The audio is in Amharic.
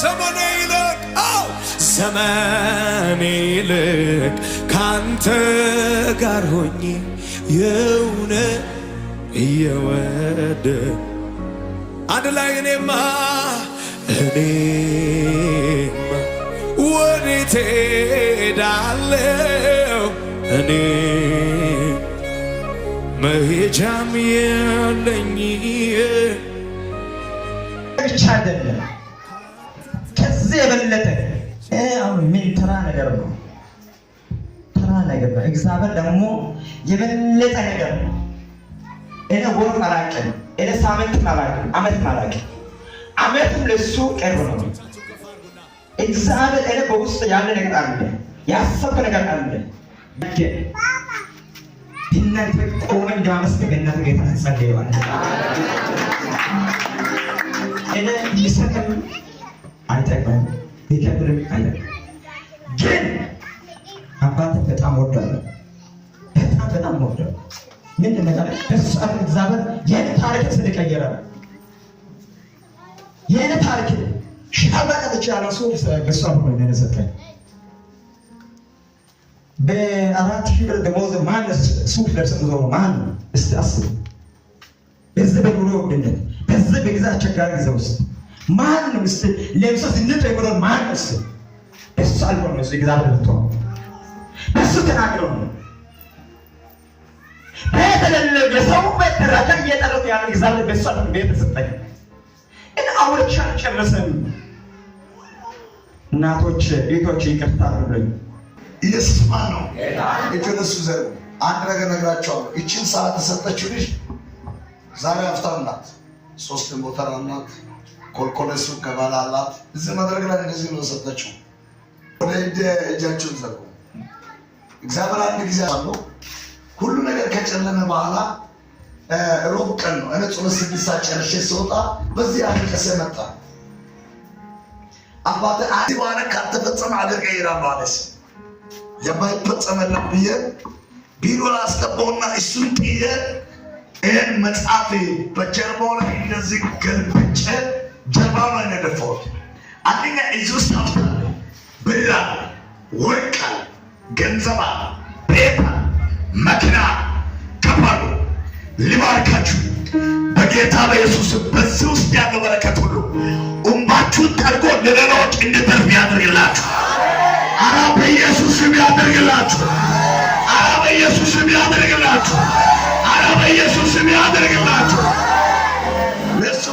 ዘመኔ ይልቅ ዘመኔ ይልቅ ካንተ ጋር ሆኜ የእውነት እየወደ አንድ ላይ እኔማ ወዴት ሄዳለሁ እኔ መሄጃም የለኝ ብቻ አይደለም ከዚህ የበለጠ ምን ተራ ነገር ነው። እግዚአብሔር ደግሞ የበለጠ ነገር ነው። እኔ ወር አላውቅም፣ እኔ ሳምንት አላውቅም፣ ዓመት አላውቅም። ዓመትም ለሱ ቅርብ ነው። እግዚአብሔር እኔ በውስጥ ያለ ነገር አለ፣ ያሰብኩ ነገር አለ። እናንተ ቆመን እንዳመስገናት ጌታ ጸልየዋል። እኔ ይሰከም አይጠቅምም፣ ይከብርም አይደለም። ግን አባቴ በጣም ወዳለሁ፣ በጣም ወዳለሁ። ምን ነገር ተስፋ እግዚአብሔር የኔ ታሪክ ስለቀየረ የኔ ታሪክ ሻባቀ ተቻለ ሰው በሷ ነው እንደሰጠኝ በ4000 ብር ደሞዝ ማን ሱቅ ለብሰው ነው ማን እስቲ አስቡ። በዚህ በኑሮ ውድነት በዚህ በጊዜ አስቸጋሪ ጊዜ ውስጥ ማን ነው እስቲ ለብሰው ዝንጥ ብሎ ማን እስቲ እሱ አልሆነ ነው እግዚአብሔር ልትሆን እሱ ተናግሮ ነው በተለለ ለሰው በተራካ እየጠረጠ ያለ እግዚአብሔር በሷ ቤት ተሰጠኝ እና አውርቻ ጨረሰን። እናቶች ቤቶች ይቅርታ አድርጉልኝ። ኢየሱስ ማን ነው? እጆቹ ዘር አንድ ነገር ነግራቸዋለሁ። እቺን ሰዓት ተሰጠችው ልጅ ዛሬ አፍታም ናት፣ 3 ሞተር ናት፣ ኮልኮለሱ ከባላ አላት። እዚህ መድረክ ላይ እንደዚህ ነው ተሰጠችው። ወደ እጃቸውን ዘርጉ። እግዚአብሔር አንድ ጊዜ አለው ሁሉ ነገር ከጨለመ በኋላ ሮብ ቀን ነው። እኔ ጾም 6 ሰዓት ጨርሼ ስወጣ በዚህ አልቀሰ መጣ። አባቴ አዲ ዋና ከተፈጸመ አገር ቀይራለሁ አለስ የማይፈጸመላ ብዬ ቢሮ አስገባውና እሱን ጥዬ ይህን መጽሐፍ በጀርባው ላይ እንደዚህ ገልብጬ ጀርባው ላይ ነደፈሁት። አንደኛ እዚህ ውስጥ ሀብታል፣ ብር፣ ወርቅ፣ ገንዘብ፣ ቤት፣ መኪና ከባሉ ሊባርካችሁ በጌታ በኢየሱስ በዚህ ውስጥ ያለው በረከት ሁሉ እንባችሁን ጠርጎ ለሌሎች እንድትተርፉ ያደርግላችሁ። አረ በኢየሱስ ስም ያደርግላችሁ። አረ በኢየሱስ ስም ያደርግላችሁ። አረ በኢየሱስ ስም ያደርግላችሁ። ለሱ